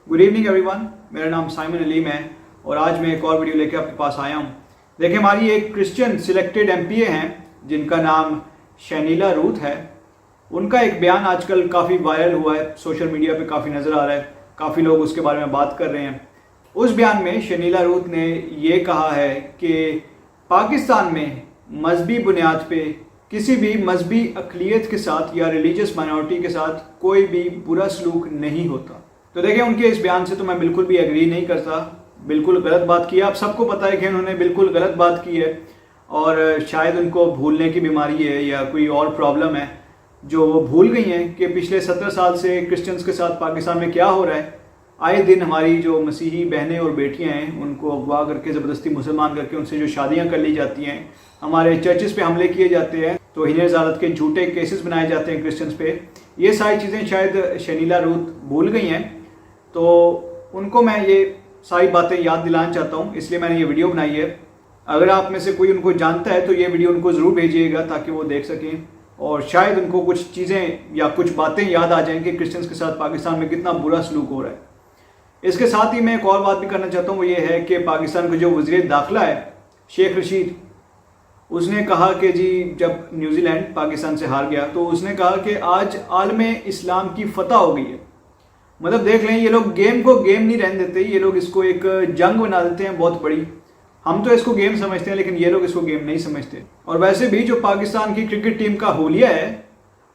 Good evening everyone, मेरा नाम Simon Aleem है और आज मैं एक और वीडियो लेकर आपके पास आया हूँ। देखिए, हमारी एक क्रिश्चियन सिलेक्टेड एमपीए हैं जिनका नाम शनीला रूथ है। उनका एक बयान आजकल काफ़ी वायरल हुआ है, सोशल मीडिया पे काफ़ी नज़र आ रहा है, काफ़ी लोग उसके बारे में बात कर रहे हैं। उस बयान में शनीला रूथ ने ये कहा है कि पाकिस्तान में मजहबी बुनियाद पे किसी भी मजहबी अक़लियत के साथ या रिलीजियस माइनॉरिटी के साथ कोई भी बुरा सलूक नहीं होता। तो देखिए, उनके इस बयान से तो मैं बिल्कुल भी एग्री नहीं करता। बिल्कुल गलत बात की है। आप सबको पता है कि उन्होंने बिल्कुल गलत बात की है और शायद उनको भूलने की बीमारी है या कोई और प्रॉब्लम है जो वो भूल गई हैं कि पिछले 17 साल से क्रिश्चियंस के साथ पाकिस्तान में क्या हो रहा है। आए दिन हमारी जो मसीही बहनें और बेटियां हैं उनको अगवा करके ज़बरदस्ती मुसलमान करके उनसे जो शादियां कर ली जाती हैं, हमारे चर्चेस पे हमले किए जाते हैं, तो हिने ज़ालत के झूठे केसेस बनाए जाते हैं क्रिश्चियंस पे। ये सारी चीज़ें शायद शनीला रूथ भूल गई हैं, तो उनको मैं ये सारी बातें याद दिलाना चाहता हूँ, इसलिए मैंने ये वीडियो बनाई है। अगर आप में से कोई उनको जानता है तो ये वीडियो उनको ज़रूर भेजिएगा ताकि वो देख सकें और शायद उनको कुछ चीज़ें या कुछ बातें याद आ जाएं कि क्रिश्चियंस के साथ पाकिस्तान में कितना बुरा सलूक हो रहा है। इसके साथ ही मैं एक और बात भी करना चाहता हूँ, वो ये है कि पाकिस्तान का जो वज़ीर दाखिला है शेख रशीद, उसने कहा कि जी जब न्यूजीलैंड पाकिस्तान से हार गया तो उसने कहा कि आज आलम इस्लाम की फतह हो गई है। मतलब देख लें, ये लोग गेम को गेम नहीं रहने देते, ये लोग इसको एक जंग बना देते हैं बहुत बड़ी। हम तो इसको गेम समझते हैं लेकिन ये लोग इसको गेम नहीं समझते। और वैसे भी जो पाकिस्तान की क्रिकेट टीम का हुलिया है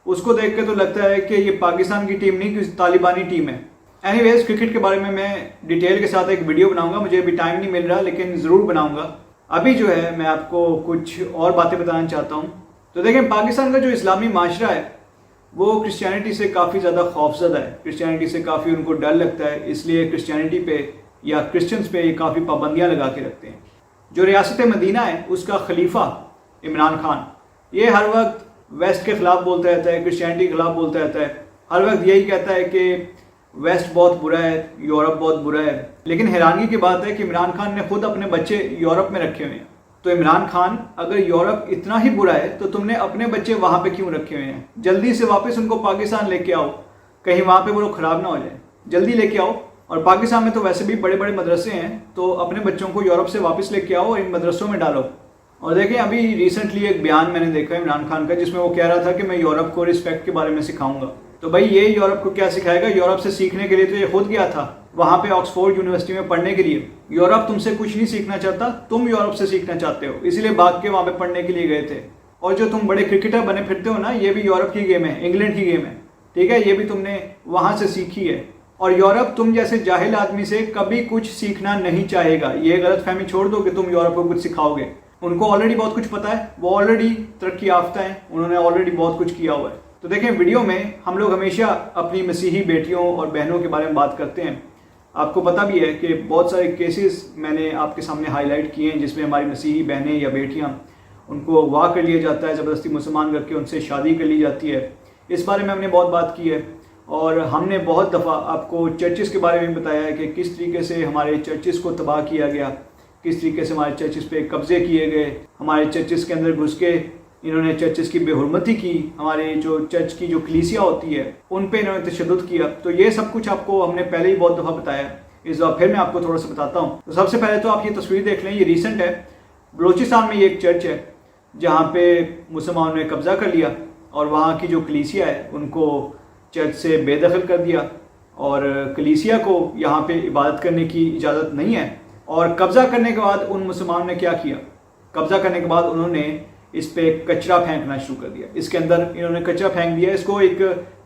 उसको देख के तो लगता है कि ये पाकिस्तान की टीम नहीं, किसी तालिबानी टीम है। एनीवेज, क्रिकेट के बारे में मैं डिटेल के साथ एक वीडियो बनाऊंगा, मुझे अभी टाइम नहीं मिल रहा लेकिन ज़रूर बनाऊंगा। अभी जो है मैं आपको कुछ और बातें बताना चाहता हूँ। तो देखें, पाकिस्तान का जो इस्लामी माशरा है वो क्रिश्चियनिटी से काफ़ी ज़्यादा खौफज़दा है, क्रिश्चियनिटी से काफ़ी उनको डर लगता है, इसलिए क्रिश्चियनिटी पे या क्रिश्चियंस पे ये काफ़ी पाबंदियाँ लगा के रखते हैं। जो रियासत मदीना है उसका खलीफा इमरान खान, ये हर वक्त वेस्ट के ख़िलाफ़ बोलता रहता है, क्रिश्चियनिटी के ख़िलाफ़ बोलता रहता है, हर वक्त यही कहता है कि वेस्ट बहुत बुरा है, यूरोप बहुत बुरा है। लेकिन हैरानगी की बात है कि इमरान खान ने खुद अपने बच्चे यूरोप में रखे हुए हैं। तो इमरान खान, अगर यूरोप इतना ही बुरा है तो तुमने अपने बच्चे वहाँ पे क्यों रखे हुए हैं? जल्दी से वापस उनको पाकिस्तान लेके आओ, कहीं वहाँ पे वो लोग ख़राब ना हो जाए। जल्दी लेके आओ। और पाकिस्तान में तो वैसे भी बड़े बड़े मदरसे हैं, तो अपने बच्चों को यूरोप से वापस लेके आओ और इन मदरसों में डालो। और देखें, अभी रिसेंटली एक बयान मैंने देखा इमरान खान का जिसमें वो कह रहा था कि मैं यूरोप को रिस्पेक्ट के बारे में सिखाऊंगा। तो भाई, ये यूरोप को क्या सिखाएगा? यूरोप से सीखने के लिए तो ये खुद गया था वहाँ पे ऑक्सफोर्ड यूनिवर्सिटी में पढ़ने के लिए। यूरोप तुमसे कुछ नहीं सीखना चाहता, तुम यूरोप से सीखना चाहते हो, इसीलिए भाग के वहाँ पे पढ़ने के लिए गए थे। और जो तुम बड़े क्रिकेटर बने फिरते हो ना, ये भी यूरोप की गेम है, इंग्लैंड की गेम है, ठीक है? ये भी तुमने वहाँ से सीखी है। और यूरोप तुम जैसे जाहिल आदमी से कभी कुछ सीखना नहीं चाहेगा। ये गलतफहमी छोड़ दो कि तुम यूरोप को कुछ सिखाओगे। उनको ऑलरेडी बहुत कुछ पता है, वो ऑलरेडी तरक्की याफ्ता है, उन्होंने ऑलरेडी बहुत कुछ किया हुआ है। तो देखें, वीडियो में हम लोग हमेशा अपनी मसीही बेटियों और बहनों के बारे में बात करते हैं। आपको पता भी है कि बहुत सारे केसेस मैंने आपके सामने हाईलाइट किए हैं जिसमें हमारी मसीही बहनें या बेटियां, उनको अगवा कर लिया जाता है, ज़बरदस्ती मुसलमान करके उनसे शादी कर ली जाती है। इस बारे में हमने बहुत बात की है और हमने बहुत दफ़ा आपको चर्चिस के बारे में बताया है कि किस तरीके से हमारे चर्चिस को तबाह किया गया, किस तरीके से हमारे चर्चिस पे कब्ज़े किए गए, हमारे चर्चिस के अंदर घुस के इन्होंने चर्चिस की बेहुरमती की, हमारे जो चर्च की जो कलीसिया होती है उन पे इन्होंने तशद्दुद किया। तो ये सब कुछ आपको हमने पहले ही बहुत दफ़ा बताया, इस बार फिर मैं आपको थोड़ा सा बताता हूँ। तो सबसे पहले तो आप ये तस्वीर देख लें, ये रीसेंट है। बलूचिस्तान में ये एक चर्च है जहाँ पे मुसलमानों ने कब्ज़ा कर लिया और वहाँ की जो कलीसिया है उनको चर्च से बेदखल कर दिया और कलीसिया को यहाँ पे इबादत करने की इजाज़त नहीं है। और कब्ज़ा करने के बाद उन मुसलमानों ने क्या किया? कब्ज़ा करने के बाद उन्होंने इस पे कचरा फेंकना शुरू कर दिया। इसके अंदर इन्होंने कचरा फेंक दिया, इसको एक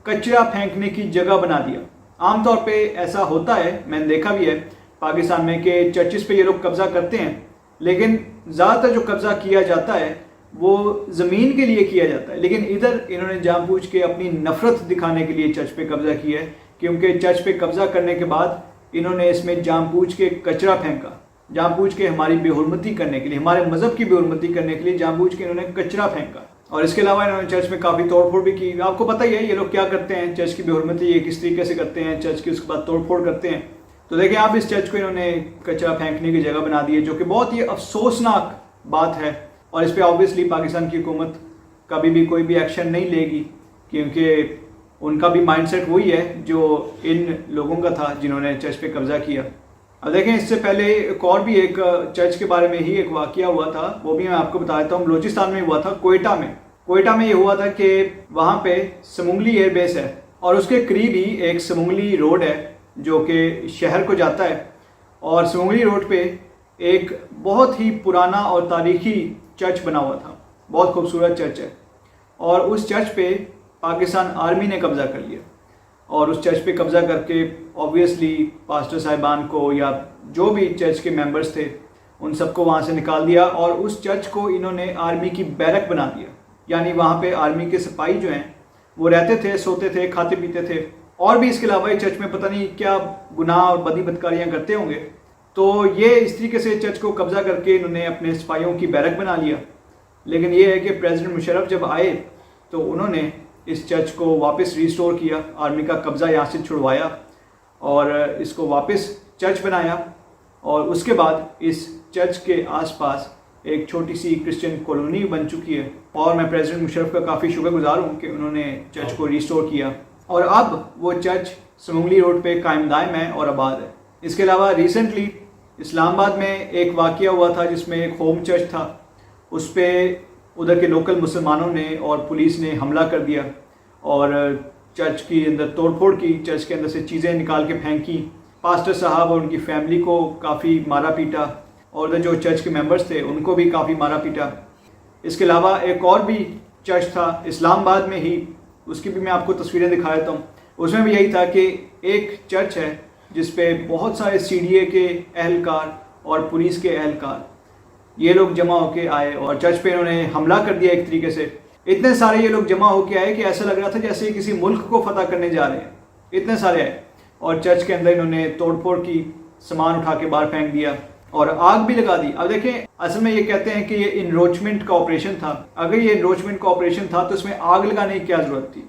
कचरा फेंकने की जगह बना दिया। आमतौर पे ऐसा होता है, मैंने देखा भी है पाकिस्तान में, कि चर्चिस पे ये लोग कब्ज़ा करते हैं, लेकिन ज़्यादातर जो कब्ज़ा किया जाता है वो ज़मीन के लिए किया जाता है। लेकिन इधर इन्होंने जानबूझ के अपनी नफ़रत दिखाने के लिए चर्च पे कब्ज़ा किया है, क्योंकि चर्च पे कब्ज़ा करने के बाद इन्होंने इसमें जानबूझ के कचरा फेंका, जानबूझ के हमारी बेहुरमती करने के लिए, हमारे मज़हब की बेहुरमती करने के लिए जानबूझ के इन्होंने कचरा फेंका। और इसके अलावा इन्होंने चर्च में काफ़ी तोड़फोड़ भी की। आपको पता ही है ये लोग क्या करते हैं, चर्च की बेहुरमती ये किस तरीके से करते हैं, चर्च की उसके बाद तोड़फोड़ करते हैं। तो देखिए, आप इस चर्च को इन्होंने कचरा फेंकने की जगह बना दी है, जो कि बहुत ही अफसोसनाक बात है। और इस पर ऑब्वियसली पाकिस्तान की हुकूमत कभी भी कोई भी एक्शन नहीं लेगी, क्योंकि ان کا بھی مائنڈ سیٹ وہی ہے جو ان لوگوں کا تھا جنہوں نے چرچ پہ قبضہ کیا۔ اب دیکھیں اس سے پہلے ایک اور بھی ایک چرچ کے بارے میں ہی ایک واقعہ ہوا تھا، وہ بھی میں آپ کو بتا دیتا ہوں۔ بلوچستان میں ہوا تھا، کوئٹہ میں یہ ہوا تھا کہ وہاں پہ سمنگلی ایئر بیس ہے اور اس کے قریب ہی ایک سمنگلی روڈ ہے جو کہ شہر کو جاتا ہے، اور سمنگلی روڈ پہ ایک بہت ہی پرانا اور تاریخی چرچ بنا ہوا تھا، بہت خوبصورت چرچ ہے، اور اس چرچ پہ پاکستان آرمی نے قبضہ کر لیا، اور اس چرچ پہ قبضہ کر کے اوبویسلی پاسٹر صاحبان کو یا جو بھی چرچ کے ممبرز تھے ان سب کو وہاں سے نکال دیا، اور اس چرچ کو انہوں نے آرمی کی بیرک بنا دیا، یعنی وہاں پہ آرمی کے سپاہی جو ہیں وہ رہتے تھے، سوتے تھے، کھاتے پیتے تھے، اور بھی اس کے علاوہ چرچ میں پتہ نہیں کیا گناہ اور بدی بدکاریاں کرتے ہوں گے۔ تو یہ اس طریقے سے چرچ کو قبضہ کر کے انہوں نے اپنے سپاہیوں کی بیرک بنا لیا۔ لیکن یہ ہے کہ پریزیڈنٹ مشرف جب آئے تو انہوں نے اس چرچ کو واپس ریسٹور کیا، آرمی کا قبضہ یہاں سے چھڑوایا اور اس کو واپس چرچ بنایا، اور اس کے بعد اس چرچ کے آس پاس ایک چھوٹی سی کرسچن کالونی بن چکی ہے، اور میں پریزیڈنٹ مشرف کا کافی شکر گزار ہوں کہ انہوں نے چرچ کو ریسٹور کیا، اور اب وہ چرچ سمنگلی روڈ پہ قائم دائم ہے اور آباد ہے۔ اس کے علاوہ ریسنٹلی اسلام آباد میں ایک واقعہ ہوا تھا جس میں ایک ہوم چرچ تھا، اس پہ ادھر کے لوکل مسلمانوں نے اور پولیس نے حملہ کر دیا اور چرچ کے اندر توڑ پھوڑ کی، چرچ کے اندر سے چیزیں نکال کے پھینکی، پاسٹر صاحب اور ان کی فیملی کو کافی مارا پیٹا، اور ادھر جو چرچ کے ممبرز تھے ان کو بھی کافی مارا پیٹا۔ اس کے علاوہ ایک اور بھی چرچ تھا اسلام آباد میں ہی، اس کی بھی میں آپ کو تصویریں دکھا دیتا ہوں۔ اس میں بھی یہی تھا کہ ایک چرچ ہے جس پہ بہت سارے CDA کے اہلکار اور پولیس کے اہلکار یہ لوگ جمع ہو کے آئے اور چرچ پہ انہوں نے حملہ کر دیا ایک طریقے سے۔ اتنے سارے یہ لوگ جمع ہو کے آئے کہ ایسا لگ رہا تھا جیسے کسی ملک کو فتح کرنے جا رہے ہیں، اتنے سارے آئے، اور چرچ کے اندر انہوں نے توڑ پھوڑ کی، سامان اٹھا کے باہر پھینک دیا اور آگ بھی لگا دی۔ اب دیکھیں اصل میں یہ کہتے ہیں کہ یہ انروچمنٹ کا آپریشن تھا، اگر یہ انروچمنٹ کا آپریشن تھا تو اس میں آگ لگانے کی کیا ضرورت تھی؟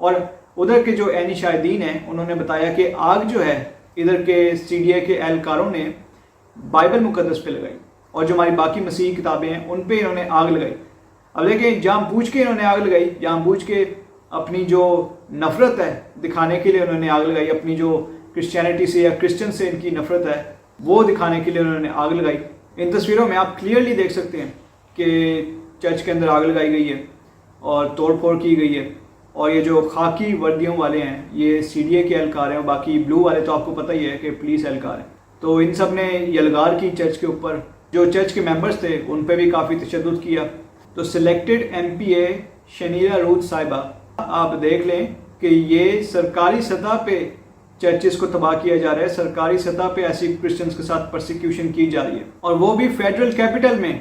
اور ادھر کے جو عینی شاہدین ہیں انہوں نے بتایا کہ آگ جو ہے ادھر کے CDA کے اہلکاروں نے بائبل مقدس پہ لگائی، اور جو ہماری باقی مسیحی کتابیں ہیں ان پہ انہوں نے آگ لگائی۔ اب دیکھیں جان بوجھ کے انہوں نے آگ لگائی، جان بوجھ کے اپنی جو نفرت ہے دکھانے کے لیے انہوں نے آگ لگائی، اپنی جو کرسچینٹی سے یا کرسچن سے ان کی نفرت ہے وہ دکھانے کے لیے انہوں نے آگ لگائی۔ ان تصویروں میں آپ کلیئرلی دیکھ سکتے ہیں کہ چرچ کے اندر آگ لگائی گئی ہے اور توڑ پھوڑ کی گئی ہے، اور یہ جو خاکی وردیوں والے ہیں یہ CDA کے اہلکار ہیں، اور باقی بلو والے تو آپ کو پتہ ہی ہے کہ پولیس اہلکار ہیں۔ تو ان سب نے یلغار کی چرچ کے اوپر، جو چرچ کے ممبرز تھے ان پہ بھی کافی تشدد کیا۔ تو سلیکٹڈ MPA شنیلا روت صاحبہ، آپ دیکھ لیں کہ یہ سرکاری سطح پہ چرچز کو تباہ کیا جا رہا ہے، سرکاری سطح پہ ایسی کرسچنز کے ساتھ پرسیکیوشن کی جا رہی ہے، اور وہ بھی فیڈرل کیپٹل میں،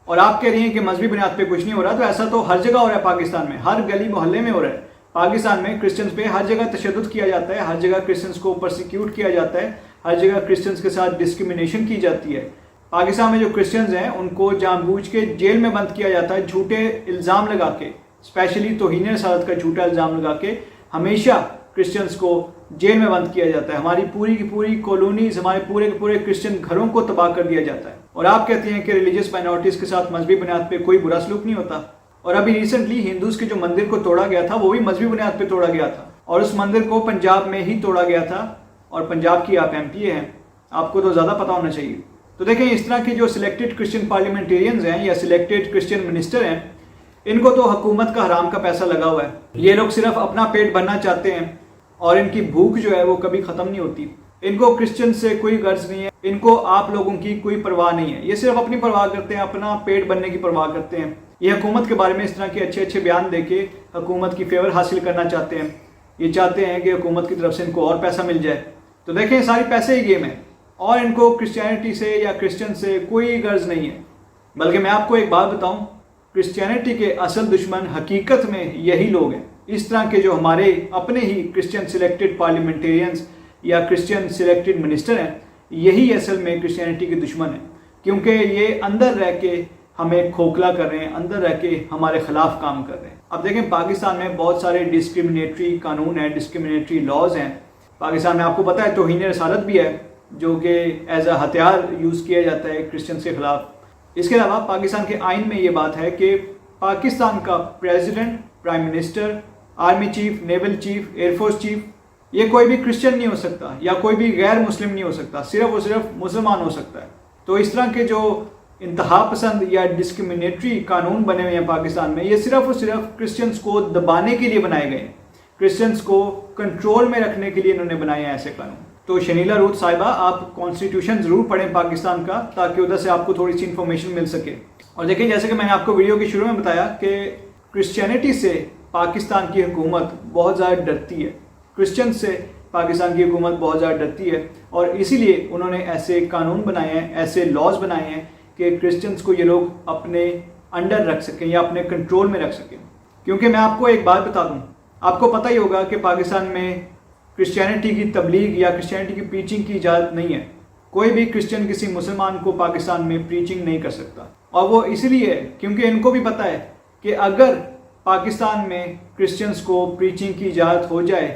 اور آپ کہہ رہی ہیں کہ مذہبی بنیاد پہ کچھ نہیں ہو رہا۔ تو ایسا تو ہر جگہ ہو رہا ہے، پاکستان میں ہر گلی محلے میں ہو رہا ہے، پاکستان میں کرسچنز پہ ہر جگہ تشدد کیا جاتا ہے، ہر جگہ کرسچنز کو پرسیکیوٹ کیا جاتا ہے، ہر جگہ کرسچنز کے ساتھ ڈسکرمنیشن کی جاتی ہے۔ پاکستان میں جو کرسچنز ہیں ان کو جان بوجھ کے جیل میں بند کیا جاتا ہے، جھوٹے الزام لگا کے، اسپیشلی توہین رسالت کا جھوٹا الزام لگا کے ہمیشہ کرسچنز کو جیل میں بند کیا جاتا ہے، ہماری پوری کی پوری کالونیز، ہمارے پورے کے پورے کرسچن گھروں کو تباہ کر دیا جاتا ہے، اور آپ کہتے ہیں کہ ریلیجیس مائنورٹیز کے ساتھ مذہبی بنیاد پہ کوئی برا سلوک نہیں ہوتا۔ اور ابھی ریسنٹلی ہندوز کے جو مندر کو توڑا گیا تھا وہ بھی مذہبی بنیاد پہ توڑا گیا تھا، اور اس مندر کو پنجاب میں ہی توڑا گیا تھا، اور پنجاب کی آپ MPA ہیں، آپ کو تو زیادہ پتہ ہونا چاہیے۔ تو دیکھیں اس طرح کے جو سلیکٹڈ کرسچن پارلیمنٹیرینز ہیں یا سلیکٹڈ کرسچن منسٹر ہیں، ان کو تو حکومت کا حرام کا پیسہ لگا ہوا ہے، یہ لوگ صرف اپنا پیٹ بھرنا چاہتے ہیں، اور ان کی بھوک جو ہے وہ کبھی ختم نہیں ہوتی۔ ان کو کرسچن سے کوئی غرض نہیں ہے، ان کو آپ لوگوں کی کوئی پرواہ نہیں ہے، یہ صرف اپنی پرواہ کرتے ہیں، اپنا پیٹ بھرنے کی پرواہ کرتے ہیں۔ یہ حکومت کے بارے میں اس طرح کے اچھے اچھے بیان دے کے حکومت کی فیور حاصل کرنا چاہتے ہیں، یہ چاہتے ہیں کہ حکومت کی طرف سے ان کو اور پیسہ مل جائے۔ تو دیکھیں ساری پیسے ہی گیم ہے، اور ان کو کرسچینٹی سے یا کرسچن سے کوئی غرض نہیں ہے۔ بلکہ میں آپ کو ایک بات بتاؤں، کرسچینٹی کے اصل دشمن حقیقت میں یہی لوگ ہیں، اس طرح کے جو ہمارے اپنے ہی کرسچن سلیکٹڈ پارلیمنٹیرینز یا کرسچن سلیکٹڈ منسٹر ہیں، یہی اصل میں کرسچینٹی کے دشمن ہیں، کیونکہ یہ اندر رہ کے ہمیں کھوکھلا کر رہے ہیں، اندر رہ کے ہمارے خلاف کام کر رہے ہیں۔ اب دیکھیں پاکستان میں بہت سارے ڈسکرمنیٹری قانون ہیں، ڈسکرمنیٹری لاز ہیں۔ پاکستان میں آپ کو پتہ ہے توہین رسالت بھی ہے، جو کہ ایز اے ہتھیار یوز کیا جاتا ہے کرسچنس کے خلاف۔ اس کے علاوہ پاکستان کے آئین میں یہ بات ہے کہ پاکستان کا president, prime minister army chief, naval chief, air force chief, ये कोई भी क्रिश्चियन नहीं हो सकता या कोई भी गैर मुस्लिम नहीं हो सकता, सिर्फ और सिर्फ मुसलमान हो सकता है। तो इस तरह के जो इंतहा पसंद या डिस्क्रिमिनेटरी कानून बने हुए हैं पाकिस्तान में, ये सिर्फ और सिर्फ क्रिश्चियंस को दबाने के लिए बनाए गए हैं, क्रिश्चियंस को कंट्रोल में रखने के लिए इन्होंने बनाए हैं ऐसे कानून। तो शनीला रूथ साहिबा, आप कॉन्स्टिट्यूशन ज़रूर पढ़ें पाकिस्तान का, ताकि उधर से आपको थोड़ी सी इन्फॉर्मेशन मिल सके। और देखिए, जैसे कि मैंने आपको वीडियो के शुरू में बताया कि क्रिश्चियनिटी से पाकिस्तान की हुकूमत बहुत ज़्यादा डरती है, क्रिश्चियन से पाकिस्तान की हुकूमत बहुत ज़्यादा डरती है, और इसीलिए उन्होंने ऐसे कानून बनाए हैं, ऐसे लॉज बनाए हैं कि क्रिश्चियंस को ये लोग अपने अंडर रख सकें या अपने कंट्रोल में रख सकें। क्योंकि मैं आपको एक बात बता दूं, आपको पता ही होगा कि पाकिस्तान में क्रिश्चियनिटी की तबलीग या क्रिश्चियनिटी की प्रीचिंग की इजाज़त नहीं है। कोई भी क्रिश्चियन किसी मुसलमान को पाकिस्तान में प्रीचिंग नहीं कर सकता, और वो इसलिए है क्योंकि इनको भी पता है कि अगर पाकिस्तान में क्रिश्चियंस को प्रीचिंग की इजाज़त हो जाए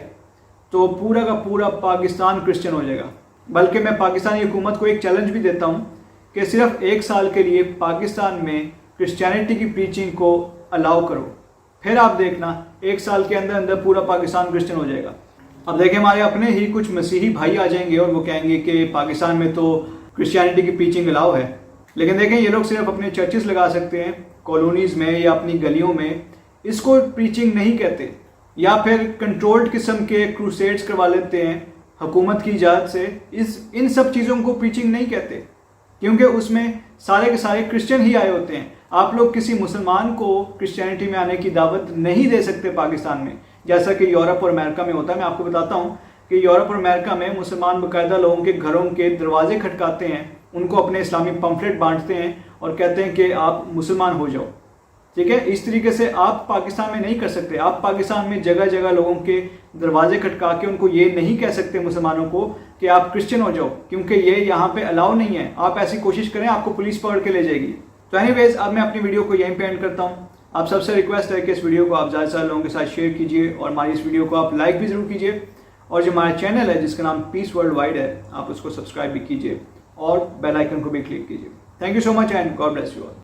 तो पूरा का पूरा पाकिस्तान क्रिश्चियन हो जाएगा। बल्कि मैं पाकिस्तानी हुकूमत को एक चैलेंज भी देता हूँ कि सिर्फ 1 साल के लिए पाकिस्तान में क्रिश्चियनिटी की प्रीचिंग को अलाउ करो, फिर आप देखना 1 साल के अंदर अंदर पूरा पाकिस्तान क्रिश्चियन हो जाएगा। अब देखिए, हमारे अपने ही कुछ मसीही भाई आ जाएंगे और वो कहेंगे कि पाकिस्तान में तो क्रिश्चियनिटी की प्रीचिंग अलाउ है, लेकिन देखें ये लोग सिर्फ अपने चर्चेस लगा सकते हैं कॉलोनीज़ में या अपनी गलियों में, इसको प्रीचिंग नहीं कहते। या फिर कंट्रोल्ड किस्म के क्रूसेड्स करवा लेते हैं हुकूमत की इजाज़त से, इन सब चीज़ों को प्रीचिंग नहीं कहते, क्योंकि उसमें सारे के सारे क्रिश्चियन ही आए होते हैं। आप लोग किसी मुसलमान को क्रिश्चियनिटी में आने की दावत नहीं दे सकते पाकिस्तान में, जैसा कि यूरोप और अमेरिका में होता है। मैं आपको बताता हूँ कि यूरोप और अमेरिका में मुसलमान बाकायदा लोगों के घरों के दरवाजे खटकाते हैं, उनको अपने इस्लामी पम्फलेट बांटते हैं और कहते हैं कि आप मुसलमान हो जाओ। ठीक है, इस तरीके से आप पाकिस्तान में नहीं कर सकते। आप पाकिस्तान में जगह जगह लोगों के दरवाजे खटका के उनको ये नहीं कह सकते मुसलमानों को कि आप क्रिश्चियन हो जाओ, क्योंकि ये यहाँ पे अलाउ नहीं है। आप ऐसी कोशिश करें, आपको पुलिस पकड़ के ले जाएगी। तो एनीवेज, अब मैं अपनी वीडियो को यहीं पे एंड करता हूँ। आप सबसे रिक्वेस्ट है कि इस वीडियो को आप ज़्यादा से ज़्यादा लोगों के साथ शेयर कीजिए, और हमारी इस वीडियो को आप लाइक भी ज़रूर कीजिए, और जो हमारा चैनल है जिसका नाम पीस वर्ल्ड वाइड है, आप उसको सब्सक्राइब भी कीजिए और बेल आइकन को भी क्लिक कीजिए। Thank you so much and God bless you all.